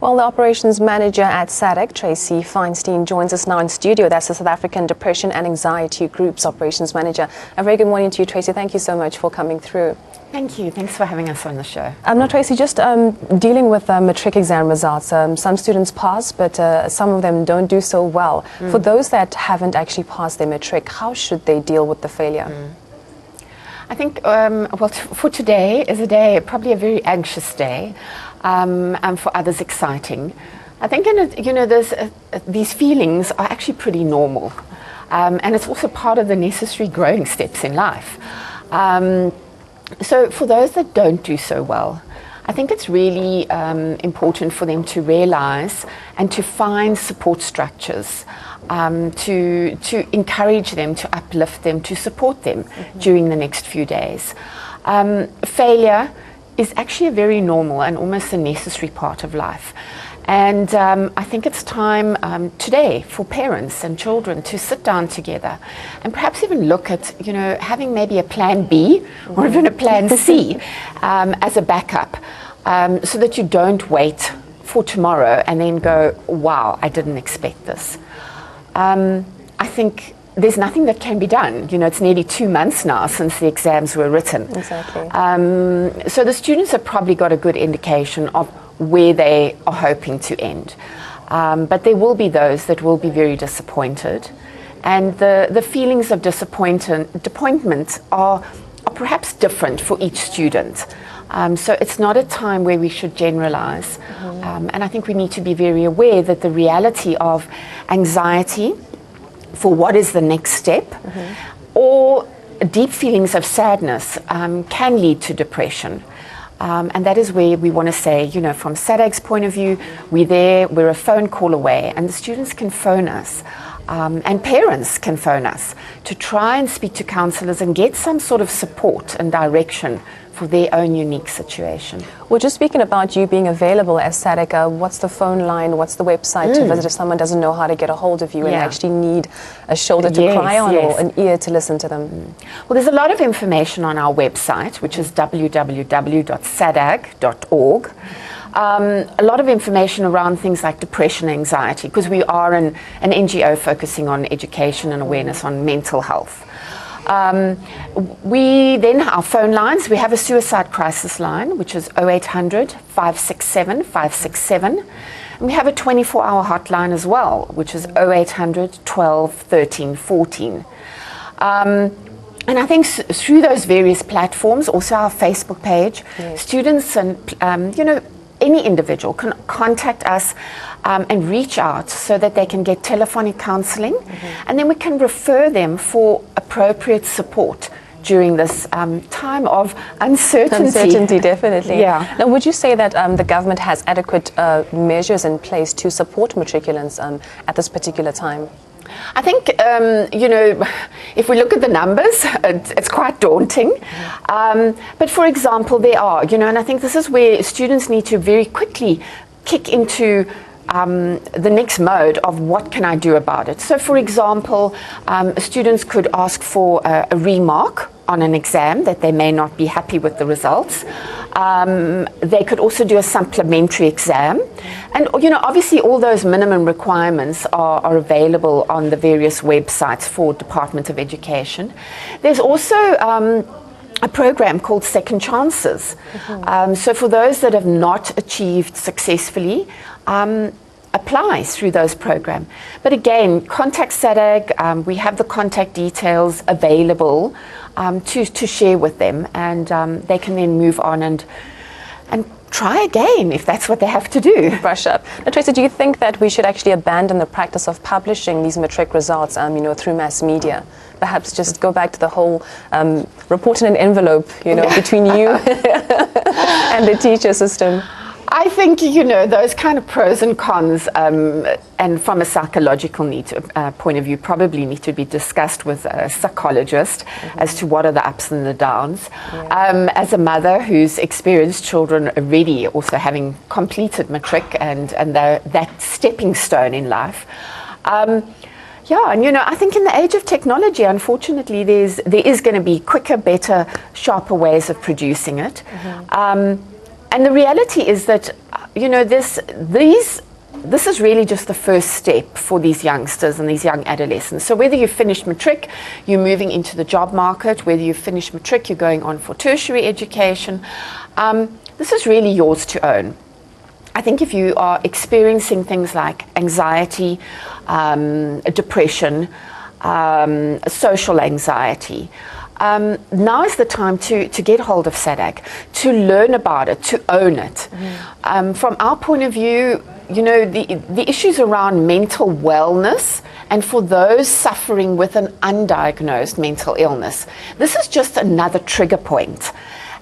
Well, the operations manager at SADC, Tracy Feinstein, joins us now in studio. That's the South African Depression and Anxiety Group's operations manager. A very good morning to you, Tracy. Thank you so much for coming through. Thank you. Thanks for having us on the show. Now, Tracy, just dealing with matric exam results. Some students pass, but some of them don't do so well. For those that haven't actually passed their matric, how should they deal with the failure? I think, for today is a day, probably a very anxious day, and for others exciting. I think, these feelings are actually pretty normal, and it's also part of the necessary growing steps in life. So for those that don't do so well, I think it's really important for them to realize and to find support structures to encourage them, to uplift them, to support them during the next few days. Failure is actually a very normal and almost a necessary part of life. And I think it's time today for parents and children to sit down together and perhaps even look at, having maybe a plan B or even a plan C as a backup, so that you don't wait for tomorrow and then go, wow, I didn't expect this. I think there's nothing that can be done. It's nearly 2 months now since the exams were written. Exactly. So the students have probably got a good indication of where they are hoping to end. But there will be those that will be very disappointed. And the feelings of disappointment are perhaps different for each student. So it's not a time where we should generalize. And I think we need to be very aware that the reality of anxiety for what is the next step, or deep feelings of sadness can lead to depression. And that is where we want to say, from SADC's point of view, we're a phone call away, and the students can phone us, and parents can phone us to try and speak to counselors and get some sort of support and direction for their own unique situation. Well, just speaking about you being available as SADC, what's the phone line, what's the website to visit if someone doesn't know how to get a hold of you and actually need a shoulder to cry on or an ear to listen to them? Well, there's a lot of information on our website, which is www.sadc.org. A lot of information around things like depression and anxiety, because we are an NGO focusing on education and awareness on mental health. Our phone lines, we have a suicide crisis line, which is 0800 567 567. And we have a 24-hour hotline as well, which is 0800 12 13 14. And I think through those various platforms, also our Facebook page, students and, any individual can contact us and reach out so that they can get telephonic counselling, and then we can refer them for appropriate support during this time of uncertainty. Uncertainty, definitely. Yeah. Now, would you say that the government has adequate measures in place to support matriculants at this particular time? I think, if we look at the numbers, it's quite daunting. But for example, there are, and I think this is where students need to very quickly kick into the next mode of what can I do about it. So for example, students could ask for a remark on an exam that they may not be happy with the results. They could also do a supplementary exam. And, obviously all those minimum requirements are available on the various websites for Department of Education. There's also a program called Second Chances. So for those that have not achieved successfully, apply through those programs. But again, contact SADC. We have the contact details available to share with them, and they can then move on and try again if that's what they have to do. Brush up. Now, Tracy, do you think that we should actually abandon the practice of publishing these matric results, through mass media? Perhaps just go back to the whole report in an envelope, between you and the teacher system. I think, those kind of pros and cons, and from a psychological point of view, probably need to be discussed with a psychologist as to what are the ups and the downs. As a mother who's experienced children already also having completed matric and that stepping stone in life, I think in the age of technology, unfortunately, there is going to be quicker, better, sharper ways of producing it. And the reality is that you know, this is really just the first step for these youngsters and these young adolescents. So whether you finish matric, you're moving into the job market, whether you finish matric, you're going on for tertiary education, this is really yours to own. I think if you are experiencing things like anxiety, depression, social anxiety, now is the time to get hold of SADAG, to learn about it, to own it. From our point of view, you know, the issues around mental wellness, and for those suffering with an undiagnosed mental illness, this is just another trigger point.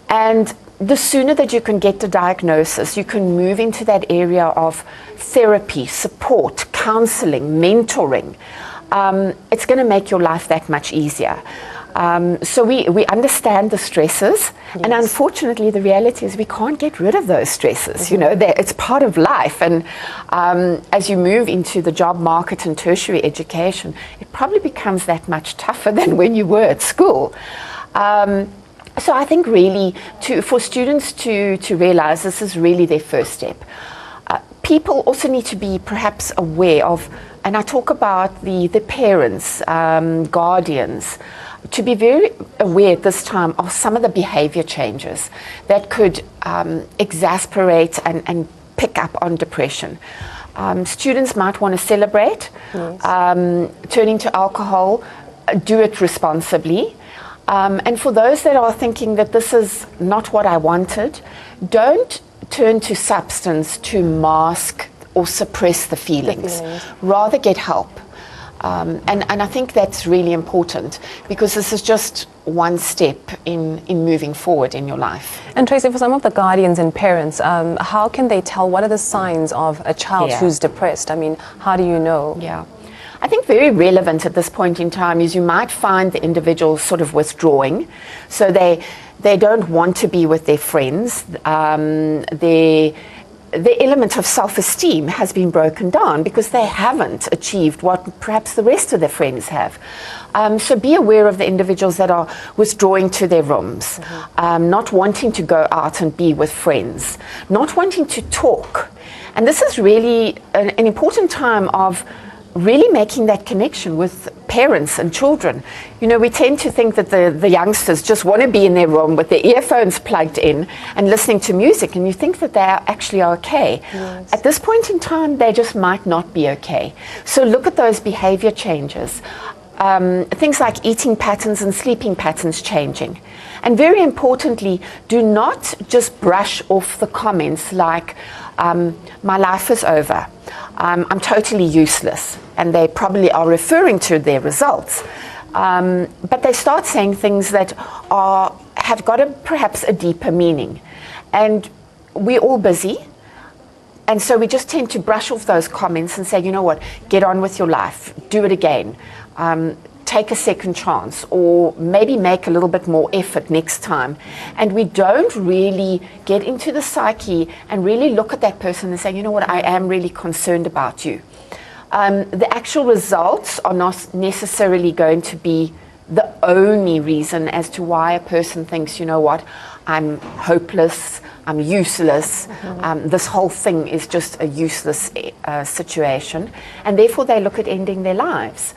And the sooner that you can get the diagnosis, you can move into that area of therapy, support, counseling, mentoring. It's going to make your life that much easier. So we understand the stresses, and unfortunately the reality is we can't get rid of those stresses. You know, it's part of life, and as you move into the job market and tertiary education, it probably becomes that much tougher than when you were at school. So I think really for students to realize this is really their first step. People also need to be perhaps aware of, and I talk about the parents, guardians, to be very aware at this time of some of the behavior changes that could exasperate and pick up on depression. Students might want to celebrate, turning to alcohol, do it responsibly. And for those that are thinking that this is not what I wanted, don't turn to substance to mask or suppress the feelings. Rather get help. And I think that's really important, because this is just one step in moving forward in your life. And Tracy, for some of the guardians and parents, how can they tell what are the signs of a child who's depressed? I mean, how do you know? Yeah. I think very relevant at this point in time is you might find the individual sort of withdrawing. So they don't want to be with their friends. The element of self-esteem has been broken down because they haven't achieved what perhaps the rest of their friends have. So be aware of the individuals that are withdrawing to their rooms, not wanting to go out and be with friends, not wanting to talk. And this is really an important time of really making that connection with parents and children. You know, we tend to think that the youngsters just want to be in their room with their earphones plugged in and listening to music, and you think that they are actually okay. At this point in time, they just might not be okay. So look at those behavior changes. Things like eating patterns and sleeping patterns changing. And very importantly, do not just brush off the comments like, my life is over, I'm totally useless, and they probably are referring to their results. But they start saying things that have got perhaps a deeper meaning. And we're all busy, and so we just tend to brush off those comments and say, you know what, get on with your life, do it again. Take a second chance, or maybe make a little bit more effort next time. And we don't really get into the psyche and really look at that person and say, you know what, I am really concerned about you. The actual results are not necessarily going to be the only reason as to why a person thinks, you know what, I'm hopeless, I'm useless, this whole thing is just a useless situation, and therefore they look at ending their lives.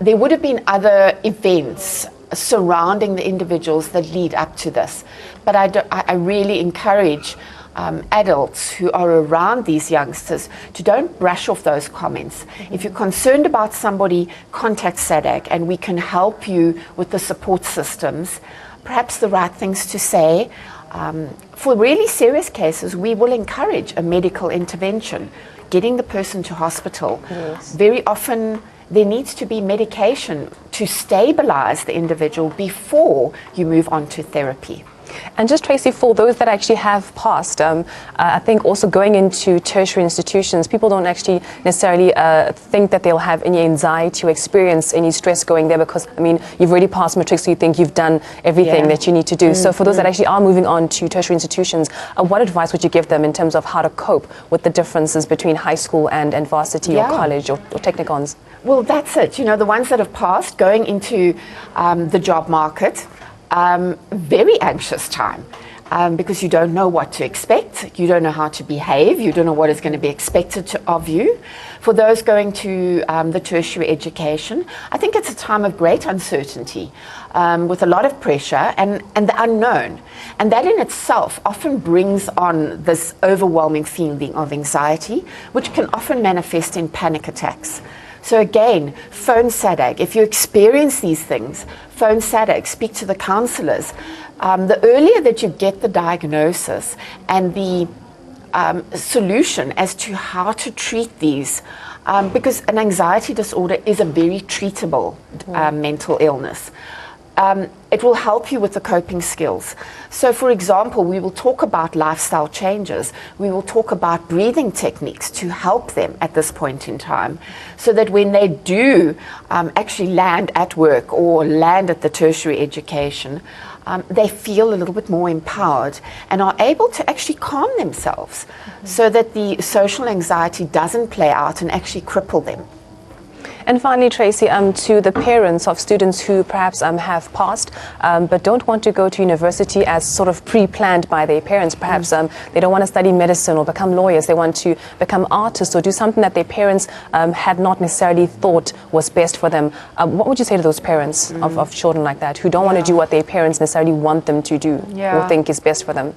There would have been other events surrounding the individuals that lead up to this, but I really encourage adults who are around these youngsters to don't brush off those comments. If you're concerned about somebody, contact SADAG, and we can help you with the support systems, perhaps the right things to say. For really serious cases, we will encourage a medical intervention, getting the person to hospital. Very often there needs to be medication to stabilize the individual before you move on to therapy. And just Tracy, for those that actually have passed, I think also going into tertiary institutions, people don't actually necessarily think that they'll have any anxiety or experience any stress going there, because, I mean, you've already passed matric, so you think you've done everything that you need to do. So for those that actually are moving on to tertiary institutions, what advice would you give them in terms of how to cope with the differences between high school and varsity or college or technicons? Well, that's it. You know, the ones that have passed, going into the job market, very anxious time. because you don't know what to expect, you don't know how to behave, you don't know what is going to be expected of you. For those going to the tertiary education, I think it's a time of great uncertainty, with a lot of pressure and the unknown. And that in itself often brings on this overwhelming feeling of anxiety, which can often manifest in panic attacks. So again, phone SADAG. If you experience these things, phone SADAG, speak to the counselors. The earlier that you get the diagnosis and the solution as to how to treat these, because an anxiety disorder is a very treatable mental illness. It will help you with the coping skills. So for example, we will talk about lifestyle changes. We will talk about breathing techniques to help them at this point in time, so that when they do actually land at work or land at the tertiary education, they feel a little bit more empowered and are able to actually calm themselves, so that the social anxiety doesn't play out and actually cripple them. And finally, Tracy, to the parents of students who perhaps have passed but don't want to go to university as sort of pre-planned by their parents. Perhaps they don't want to study medicine or become lawyers. They want to become artists or do something that their parents had not necessarily thought was best for them. What would you say to those parents of children like that who don't want to do what their parents necessarily want them to do or think is best for them?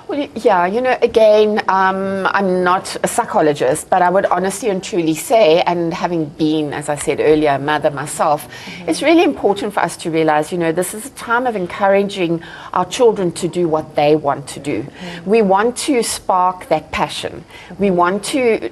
Well, yeah, you know, again, I'm not a psychologist, but I would honestly and truly say, and having been, as I said earlier, a mother myself, it's really important for us to realize, you know, this is a time of encouraging our children to do what they want to do. We want to spark that passion. We want to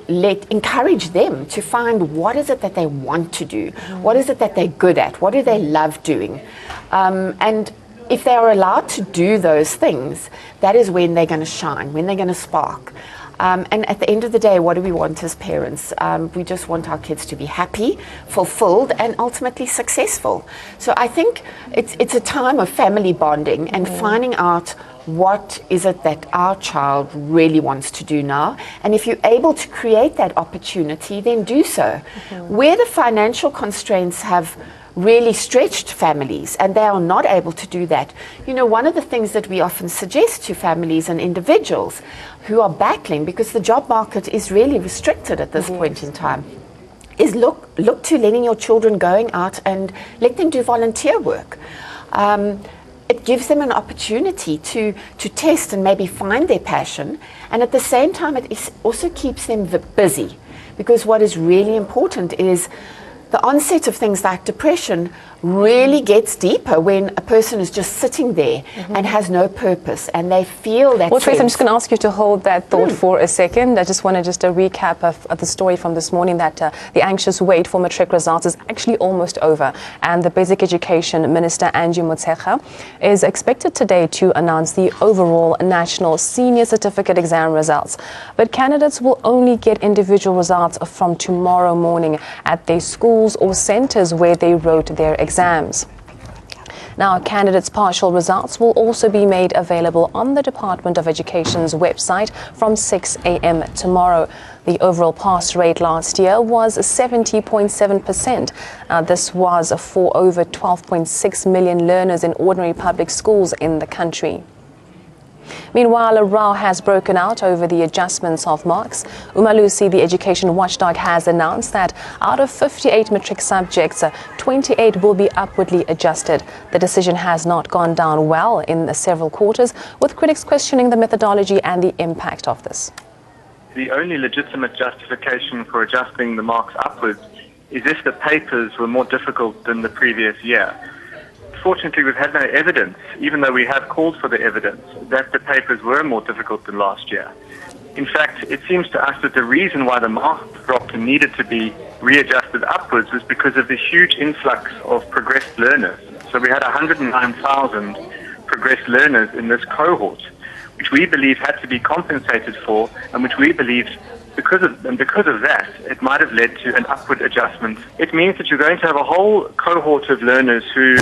encourage them to find what is it that they want to do, what is it that they're good at, what do they love doing, and if they are allowed to do those things, that is when they're going to shine, when they're going to spark. And at the end of the day, what do we want as parents? We just want our kids to be happy, fulfilled, and ultimately successful. So I think it's a time of family bonding and finding out what is it that our child really wants to do now. And if you're able to create that opportunity, then do so. Where the financial constraints have really stretched families and they are not able to do that, you know, one of the things that we often suggest to families and individuals who are battling, because the job market is really restricted at this point in time, is look to letting your children going out and let them do volunteer work. It gives them an opportunity to test and maybe find their passion, and at the same time it also keeps them busy, because what is really important is the onset of things like depression really gets deeper when a person is just sitting there and has no purpose, and they feel that. Well, Trace, I'm just going to ask you to hold that thought for a second. I just want to just a recap of the story from this morning, that the anxious wait for matric results is actually almost over, and the Basic Education Minister Angie Motshekga is expected today to announce the overall national senior certificate exam results. But candidates will only get individual results from tomorrow morning at their schools or centres where they wrote their exams. Now, candidates' partial results will also be made available on the Department of Education's website from 6 a.m. tomorrow. The overall pass rate last year was 70.7%. This was for over 12.6 million learners in ordinary public schools in the country. Meanwhile, a row has broken out over the adjustments of marks. Umalusi, the education watchdog, has announced that out of 58 matric subjects, 28 will be upwardly adjusted. The decision has not gone down well in several quarters, with critics questioning the methodology and the impact of this. The only legitimate justification for adjusting the marks upwards is if the papers were more difficult than the previous year. Fortunately, we've had no evidence, even though we have called for the evidence, that the papers were more difficult than last year. In fact, it seems to us that the reason why the marks dropped and needed to be readjusted upwards was because of the huge influx of progressed learners. So we had 109,000 progressed learners in this cohort, which we believe had to be compensated for, and which we believe because of that, it might have led to an upward adjustment. It means that you're going to have a whole cohort of learners who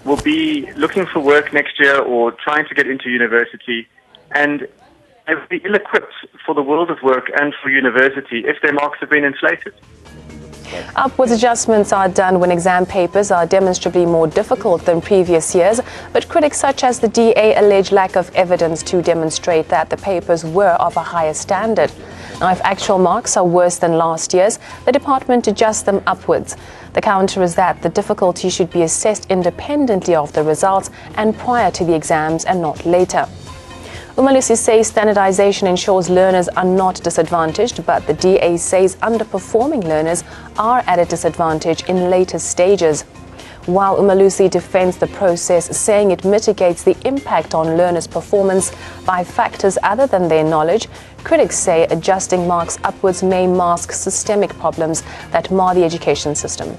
will be looking for work next year or trying to get into university, and they will be ill-equipped for the world of work and for university if their marks have been inflated. Upwards adjustments are done when exam papers are demonstrably more difficult than previous years, but critics such as the DA allege lack of evidence to demonstrate that the papers were of a higher standard. Now, if actual marks are worse than last year's, the department adjusts them upwards. The counter is that the difficulty should be assessed independently of the results and prior to the exams and not later. Umalusi says standardization ensures learners are not disadvantaged, but the DA says underperforming learners are at a disadvantage in later stages. While Umalusi defends the process, saying it mitigates the impact on learners' performance by factors other than their knowledge, critics say adjusting marks upwards may mask systemic problems that mar the education system.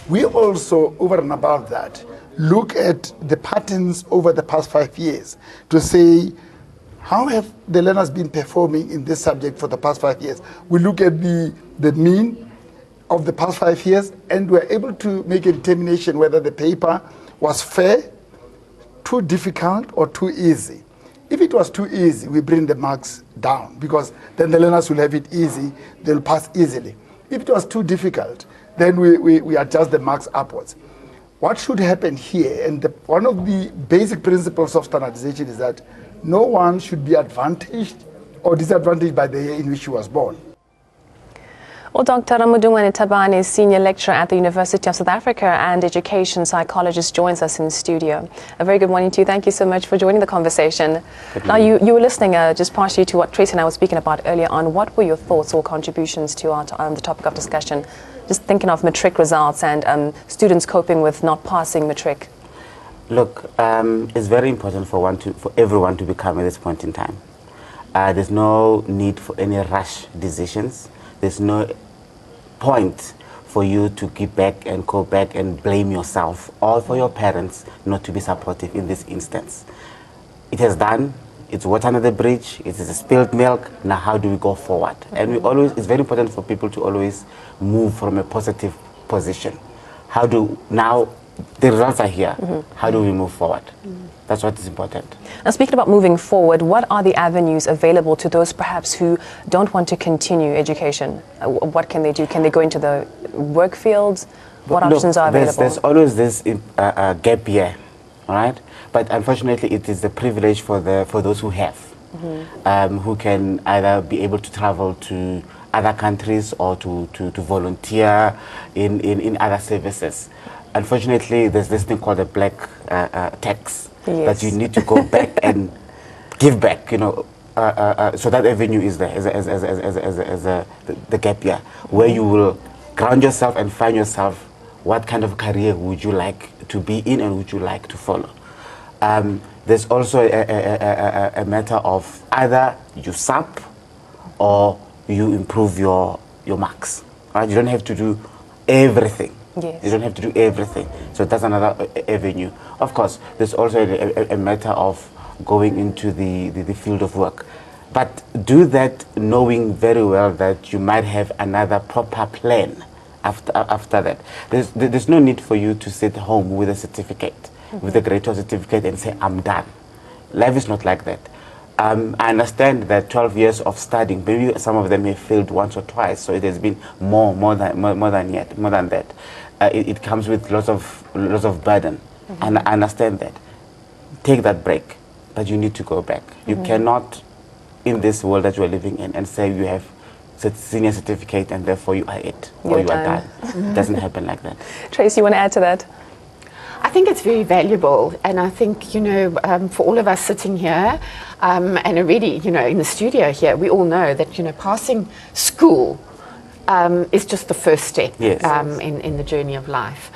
We also, over and above that, look at the patterns over the past 5 years to say, how have the learners been performing in this subject for the past 5 years? We look at the mean of the past 5 years, and we're able to make a determination whether the paper was fair, too difficult, or too easy. If it was too easy, we bring the marks down, because then the learners will have it easy, they'll pass easily. If it was too difficult, then we adjust the marks upwards. What should happen here, and one of the basic principles of standardization is that no one should be advantaged or disadvantaged by the year in which he was born. Well, Dr. Ramodungwane Tabane is Senior Lecturer at the University of South Africa and Education Psychologist, joins us in the studio. A very good morning to you. Thank you so much for joining the conversation. Now, you were listening just partially to what Tracy and I were speaking about earlier on. What were your thoughts or contributions to the topic of discussion? Just thinking of matric results and students coping with not passing matric. Look, it's very important for everyone to become at this point in time. There's no need for any rash decisions. There's no point for you to give back and go back and blame yourself or for your parents not to be supportive in this instance. It has done. It's water under the bridge. It is a spilled milk. Now, how do we go forward? And it's very important for people to always move from a positive position. Now the results are here. How do we move forward? That's what is important. Now, speaking about moving forward, what are the avenues available to those perhaps who don't want to continue education? What can they do? Can they go into the work fields? What options are available? There's always this gap year, all right? But unfortunately, it is the privilege for those who have, who can either be able to travel to other countries or to volunteer in other services. Unfortunately, there's this thing called a black tax that you need to go back and give back, so that avenue is there as the gap year, where you will ground yourself and find yourself what kind of career would you like to be in and would you like to follow. There's also a matter of either you sub or you improve your marks. Right? You don't have to do everything. Yes. You don't have to do everything. So that's another avenue. Of course, there's also a matter of going into the field of work. But do that knowing very well that you might have another proper plan after that. There's no need for you to sit home with a certificate, with a grade 12 certificate and say, I'm done. Life is not like that. I understand that 12 years of studying, maybe some of them have failed once or twice, so it has been more than that. It comes with lots of burden, and I understand that. Take that break, but you need to go back. You cannot, in this world that you are living in, and say you have senior certificate and therefore you are it, or you are done. It doesn't happen like that. Tracy, you want to add to that? I think it's very valuable, and I think, for all of us sitting here, and already, in the studio here, we all know that, passing school is just the first step in the journey of life.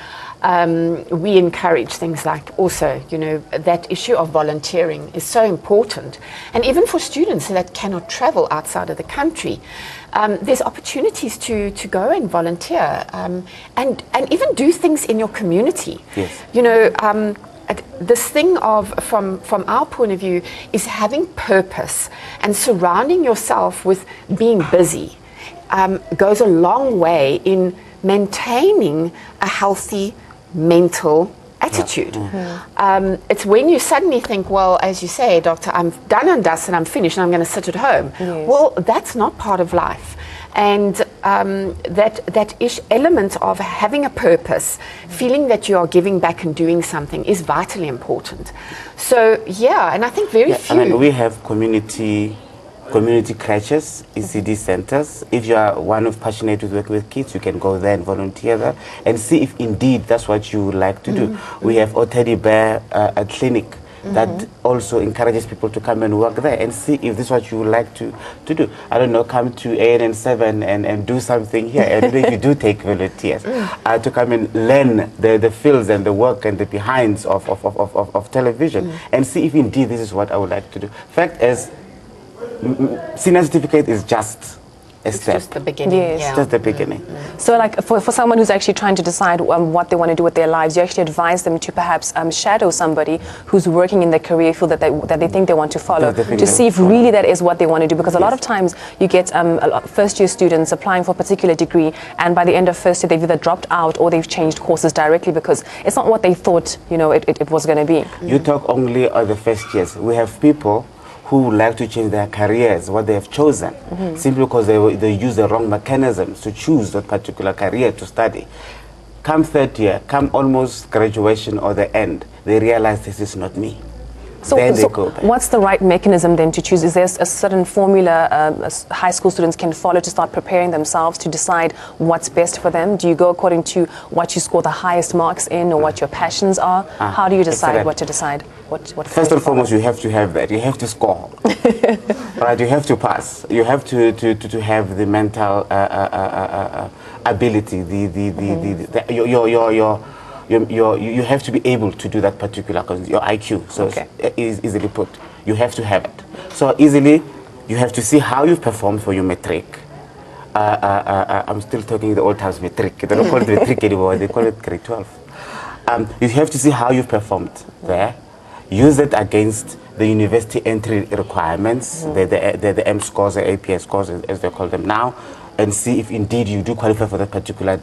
We encourage things like also, that issue of volunteering is so important. And even for students that cannot travel outside of the country, there's opportunities to go and volunteer and even do things in your community. Yes. This thing of, from our point of view, is having purpose and surrounding yourself with being busy goes a long way in maintaining a healthy mental attitude. It's when you suddenly think, well, as you say, Doctor, I'm done and dusted, I'm finished, and I'm going to sit at home. Yes. Well, that's not part of life. And that element of having a purpose, feeling that you are giving back and doing something is vitally important. So yeah, and I think very few. I mean, we have community crèches, ECD centers. If you are one of passionate with working with kids, you can go there and volunteer there and see if indeed that's what you would like to do. We have Teddy Bear a clinic that also encourages people to come and work there and see if this is what you would like to do. I don't know, come to AN7 and do something here. And if you do take volunteers to come and learn the fields and the work and the behinds of television and see if indeed this is what I would like to do. Fact is, senior certificate is just a step. Just the beginning. Yes. Yeah. Just the beginning. So like for someone who's actually trying to decide what they want to do with their lives, you actually advise them to perhaps shadow somebody who's working in the career field that they think they want to follow, to see if really that is what they want to do. Because a lot of times you get first-year students applying for a particular degree, and by the end of first year they've either dropped out or they've changed courses directly because it's not what they thought it was going to be. You talk only of the first years. We have people who would like to change their careers, what they have chosen, simply because they use the wrong mechanisms to choose that particular career to study. Come third year, come almost graduation or the end, they realize this is not me. So, then they go back. What's the right mechanism then to choose? Is there a certain formula high school students can follow to start preparing themselves to decide what's best for them? Do you go according to what you score the highest marks in or what your passions are? How do you decide what to decide? What First and foremost, you have to have that. You have to score. Right? You have to pass. You have to have the mental ability, you have to be able to do that particular, your IQ, so is easily put. You have to have it. So easily, you have to see how you've performed for your metric. I'm still talking the old times metric. They don't call it metric anymore, they call it grade 12. You have to see how you've performed there. Use it against the university entry requirements, the M scores, the APS scores, as they call them now, and see if indeed you do qualify for that particular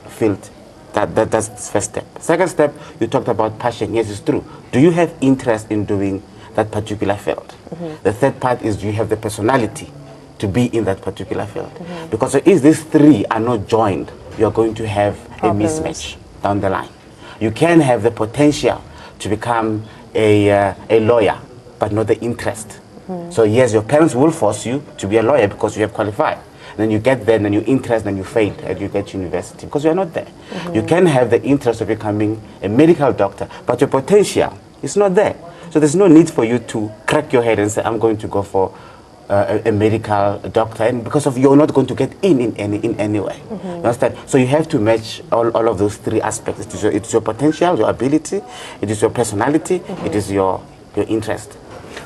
field. That's the first step. Second step, you talked about passion. Yes, it's true. Do you have interest in doing that particular field? The third part is, do you have the personality to be in that particular field? Because if these three are not joined, you're going to have a mismatch down the line. You can have the potential to become a lawyer, but not the interest. So yes, your parents will force you to be a lawyer because you have qualified. Then you get there, and then you interest, and you fail, and you get to university because you are not there. You can have the interest of becoming a medical doctor, but your potential is not there. So there's no need for you to crack your head and say, I'm going to go for a medical doctor, and because of you're not going to get in any way. You understand? So you have to match all of those three aspects. It's your potential, your ability, it is your personality, it is your interest.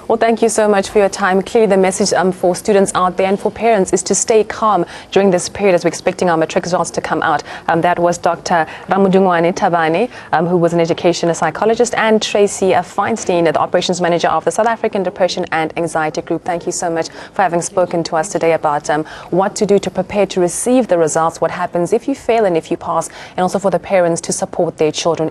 Well, thank you so much for your time. Clearly, the message for students out there and for parents is to stay calm during this period as we're expecting our matric results to come out. That was Dr. Ramudungwane Tabane, who was an educational psychologist, and Tracy Feinstein, the operations manager of the South African Depression and Anxiety Group. Thank you so much for having spoken to us today about what to do to prepare to receive the results, what happens if you fail and if you pass, and also for the parents to support their children.